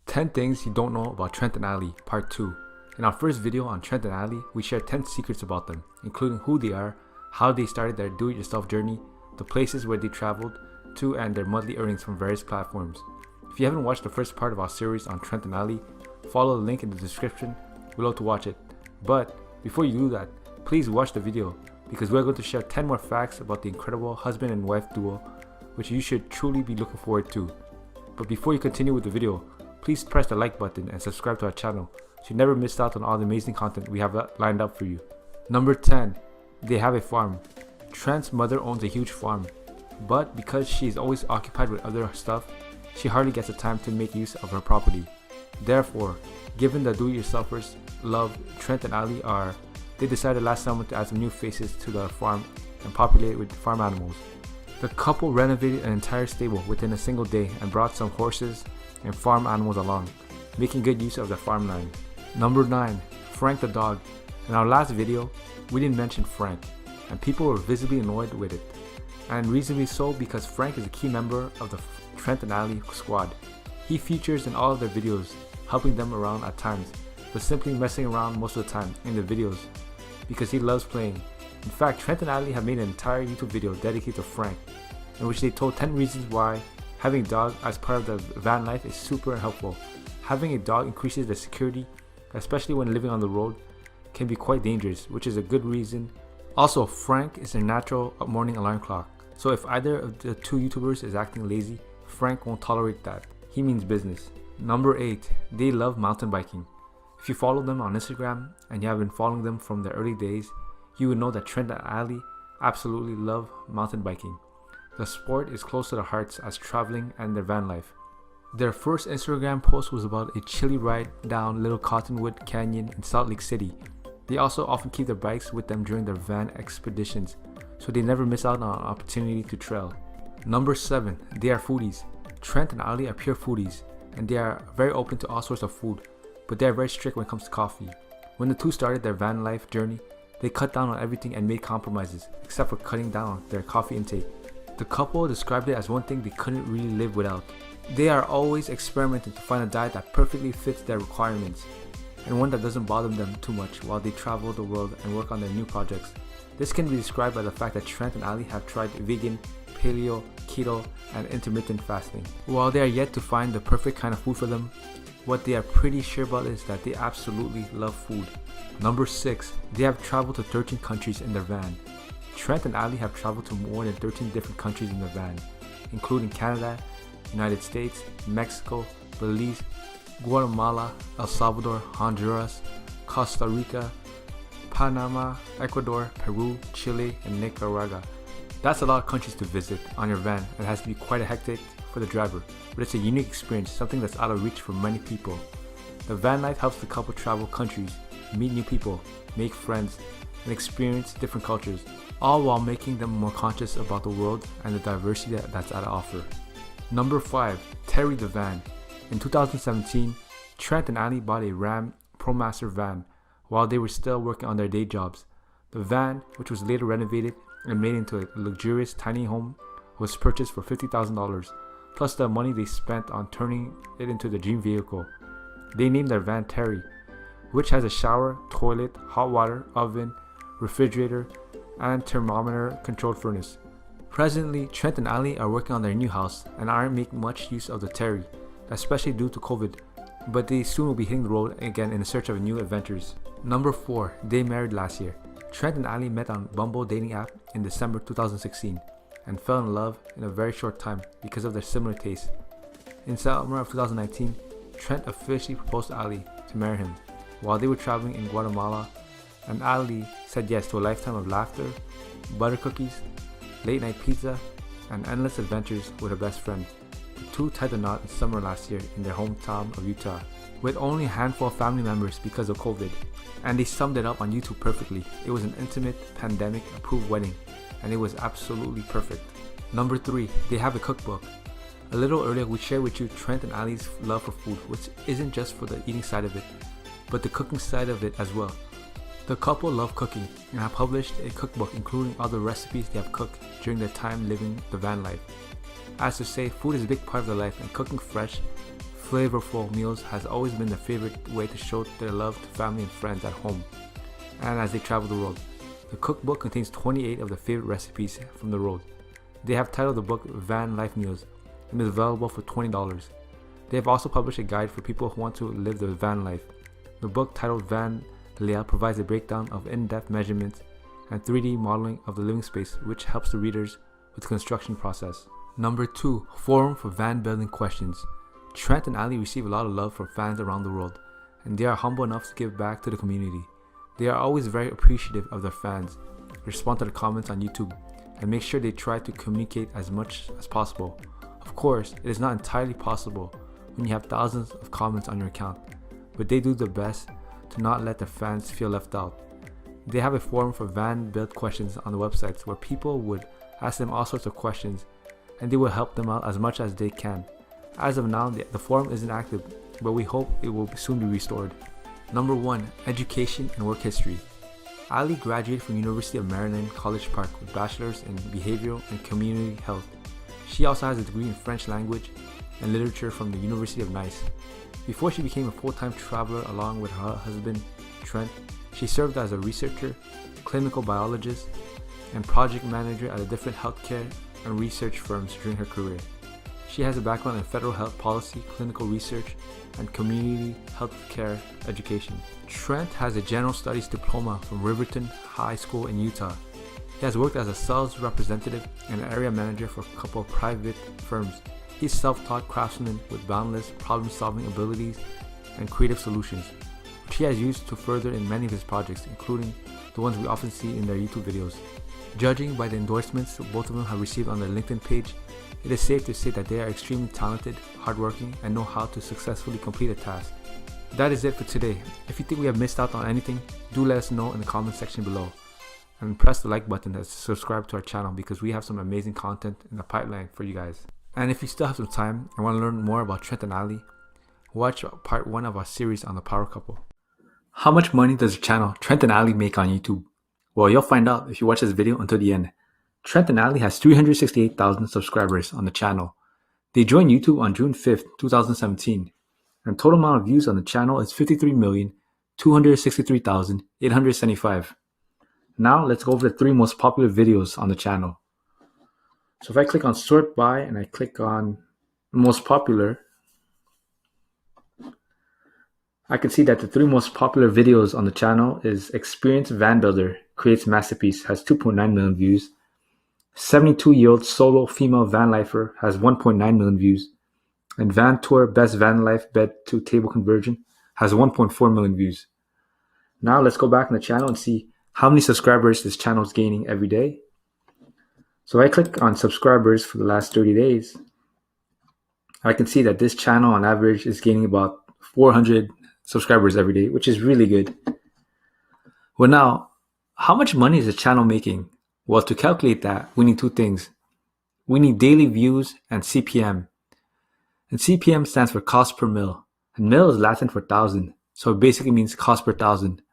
10 Things You Don't Know About Trent and Allie, Part 2. In our first video on Trent and Allie, we shared 10 secrets about them, including who they are, how they started their do-it-yourself journey, the places where they traveled to, and their monthly earnings from various platforms. If you haven't watched the first part of our series on Trent and Allie, follow the link in the description below to watch it. But before you do that, please watch the video, because we're going to share 10 more facts about the incredible husband and wife duo, which you should truly be looking forward to. But before you continue with the video, please press the like button and subscribe to our channel so you never miss out on all the amazing content we have lined up for you. Number 10. They have a farm. Trent's mother owns a huge farm, but because she is always occupied with other stuff, she hardly gets the time to make use of her property. Therefore, given the do-it-yourselfers love Trent and Allie are, they decided last summer to add some new faces to the farm and populate it with farm animals. The couple renovated an entire stable within a single day and brought some horses and farm animals along, making good use of the farmland. Number 9. Frank the dog. In our last video, we didn't mention Frank, and people were visibly annoyed with it, and reasonably so, because Frank is a key member of the Trent and Allie squad. He features in all of their videos, helping them around at times, but simply messing around most of the time in the videos, because he loves playing. In fact, Trent and Allie have made an entire YouTube video dedicated to Frank, in which they told 10 reasons why having a dog as part of the van life is super helpful. Having a dog increases the security, especially when living on the road, can be quite dangerous, which is a good reason. Also, Frank is a natural morning alarm clock, so if either of the two YouTubers is acting lazy, Frank won't tolerate that. He means business. Number 8. They love mountain biking. If you follow them on Instagram and you have been following them from the early days, you would know that Trent and Allie absolutely love mountain biking. The sport is close to their hearts as traveling and their van life. Their first Instagram post was about a chilly ride down Little Cottonwood Canyon in Salt Lake City. They also often keep their bikes with them during their van expeditions, so they never miss out on an opportunity to trail. Number 7. They are foodies. Trent and Allie are pure foodies, and they are very open to all sorts of food, but they are very strict when it comes to coffee. When the two started their van life journey, they cut down on everything and made compromises, except for cutting down their coffee intake. The couple described it as one thing they couldn't really live without. They are always experimenting to find a diet that perfectly fits their requirements, and one that doesn't bother them too much while they travel the world and work on their new projects. This can be described by the fact that Trent and Allie have tried vegan, paleo, keto, and intermittent fasting. While they are yet to find the perfect kind of food for them, what they are pretty sure about is that they absolutely love food. Number 6. They have traveled to 13 countries in their van. Trent and Allie have traveled to more than 13 different countries in their van, including Canada, United States, Mexico, Belize, Guatemala, El Salvador, Honduras, Costa Rica, Panama, Ecuador, Peru, Chile, and Nicaragua. That's a lot of countries to visit on your van, and it has to be quite hectic for the driver, but it's a unique experience, something that's out of reach for many people. The van life helps the couple travel countries, meet new people, make friends, and experience different cultures, all while making them more conscious about the world and the diversity that's at offer. Number 5. Terry the van. In 2017, Trent and Allie bought a Ram ProMaster van while they were still working on their day jobs. The van, which was later renovated and made into a luxurious tiny home, was purchased for $50,000, plus the money they spent on turning it into the dream vehicle. They named their van Terry, which has a shower, toilet, hot water, oven, refrigerator, and thermometer-controlled furnace. Presently, Trent and Allie are working on their new house and aren't making much use of the Terry, especially due to COVID, but they soon will be hitting the road again in search of new adventures. Number 4. They married last year. Trent and Allie met on Bumble dating app in December 2016 and fell in love in a very short time because of their similar tastes. In summer of 2019, Trent officially proposed to Allie to marry him while they were traveling in Guatemala, and Allie said yes to a lifetime of laughter, butter cookies, late night pizza, and endless adventures with her best friend. The two tied the knot in summer last year in their hometown of Utah, with only a handful of family members because of COVID, and they summed it up on YouTube perfectly. It was an intimate, pandemic-approved wedding, and it was absolutely perfect. Number 3. They have a cookbook. A little earlier, we shared with you Trent and Allie's love for food, which isn't just for the eating side of it, but the cooking side of it as well. The couple love cooking and have published a cookbook including all the recipes they have cooked during their time living the van life. As to say, food is a big part of their life, and cooking fresh, flavorful meals has always been their favorite way to show their love to family and friends at home and as they travel the world. The cookbook contains 28 of their favorite recipes from the road. They have titled the book Van Life Meals and is available for $20. They have also published a guide for people who want to live the van life. The book titled Van Layout provides a breakdown of in-depth measurements and 3D modeling of the living space, which helps the readers with the construction process. Number 2, Forum for Van Building Questions. Trent and Allie receive a lot of love from fans around the world, and they are humble enough to give back to the community. They are always very appreciative of their fans, respond to the comments on YouTube, and make sure they try to communicate as much as possible. Of course, it is not entirely possible when you have thousands of comments on your account, but they do their best to not let their fans feel left out. They have a forum for van build questions on the websites where people would ask them all sorts of questions, and they will help them out as much as they can. As of now, the forum isn't active, but we hope it will soon be restored. Number 1, Education and Work History. Allie graduated from University of Maryland, College Park with bachelor's in behavioral and community health. She also has a degree in French language and literature from the University of Nice. Before she became a full-time traveler along with her husband, Trent, she served as a researcher, clinical biologist, and project manager at different healthcare and research firms during her career. She has a background in federal health policy, clinical research, and community healthcare education. Trent has a general studies diploma from Riverton High School in Utah. He has worked as a sales representative and an area manager for a couple of private firms. He's self-taught craftsman with boundless problem-solving abilities and creative solutions, which he has used to further in many of his projects, including the ones we often see in their YouTube videos. Judging by the endorsements both of them have received on their LinkedIn page, it is safe to say that they are extremely talented, hardworking, and know how to successfully complete a task. That is it for today. If you think we have missed out on anything, do let us know in the comment section below. And press the like button to subscribe to our channel because we have some amazing content in the pipeline for you guys. And if you still have some time and want to learn more about Trent and Allie, watch part 1 of our series on the power couple. How much money does the channel Trent and Allie make on YouTube? Well, you'll find out if you watch this video until the end. Trent and Allie has 368,000 subscribers on the channel. They joined YouTube on June 5th, 2017. And total amount of views on the channel is 53,263,875. Now let's go over the 3 most popular videos on the channel. So if I click on sort by and I click on most popular, I can see that the 3 most popular videos on the channel is Experienced Van Builder Creates Masterpiece has 2.9 million views. 72-year-old solo female van lifer has 1.9 million views. And Van Tour Best Van Life Bed to Table Conversion has 1.4 million views. Now let's go back on the channel and see how many subscribers this channel is gaining every day. So I click on subscribers for the last 30 days. I can see that this channel on average is gaining about 400 subscribers every day, which is really good. Well, now, how much money is the channel making? Well, to calculate that, we need 2 things. We need daily views and CPM. And CPM stands for cost per mil. And mil is Latin for thousand, so it basically means cost per thousand.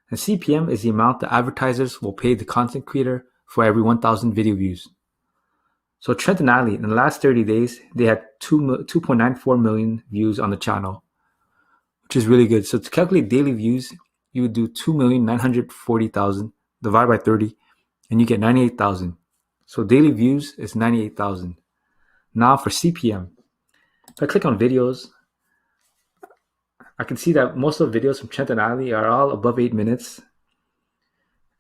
And CPM is the amount the advertisers will pay the content creator for every 1,000 video views. So Trent and Allie, in the last 30 days, they had 2.94 million views on the channel, which is really good. So to calculate daily views, you would do 2,940,000 divided by 30, and you get 98,000. So daily views is 98,000. Now for CPM, if I click on videos, I can see that most of the videos from Trent and Allie are all above 8 minutes.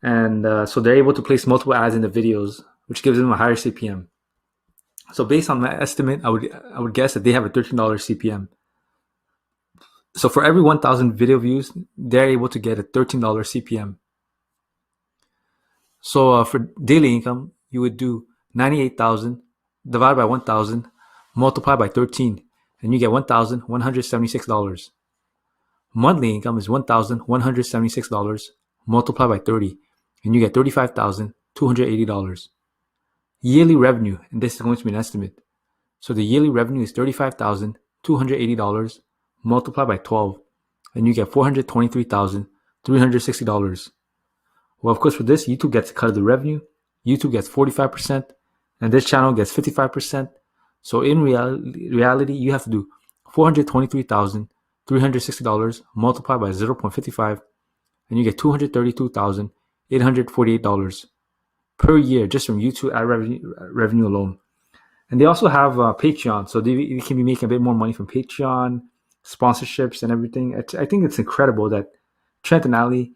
And so they're able to place multiple ads in the videos, which gives them a higher CPM. So based on my estimate, I would guess that they have a $13 CPM. So for every 1,000 video views, they're able to get a $13 CPM. So for daily income, you would do 98,000 divided by 1,000 multiplied by 13, and you get $1,176. Monthly income is $1,176 multiplied by 30, and you get $35,280. Yearly revenue, and this is going to be an estimate. So the yearly revenue is $35,280 multiplied by 12, and you get $423,360. Well, of course, for this, YouTube gets a cut of the revenue. YouTube gets 45%, and this channel gets 55%. So in reality, you have to do $423,360 multiplied by 0.55, and you get $232,848 per year just from YouTube ad revenue alone. And they also have Patreon, so they can be making a bit more money from Patreon, sponsorships, and everything. I think it's incredible that Trent and Allie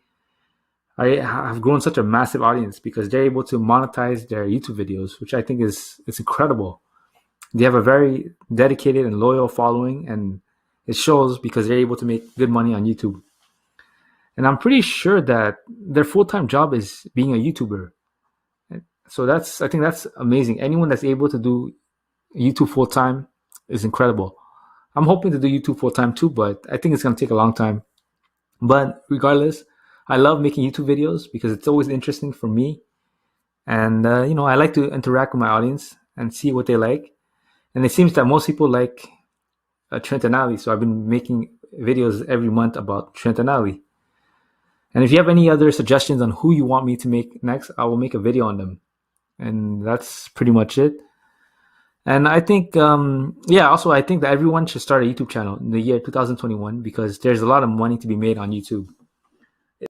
have grown such a massive audience because they're able to monetize their YouTube videos, which I think it's incredible. They have a very dedicated and loyal following, and it shows because they're able to make good money on YouTube. And I'm pretty sure that their full-time job is being a YouTuber. So I think that's amazing. Anyone that's able to do YouTube full-time is incredible. I'm hoping to do YouTube full-time too, but I think it's going to take a long time. But regardless, I love making YouTube videos because it's always interesting for me. And, I like to interact with my audience and see what they like. And it seems that most people like Trent and Allie. So I've been making videos every month about Trent and Allie. And if you have any other suggestions on who you want me to make next, I will make a video on them. And that's pretty much it. And I think, also I think that everyone should start a YouTube channel in the year 2021 because there's a lot of money to be made on YouTube.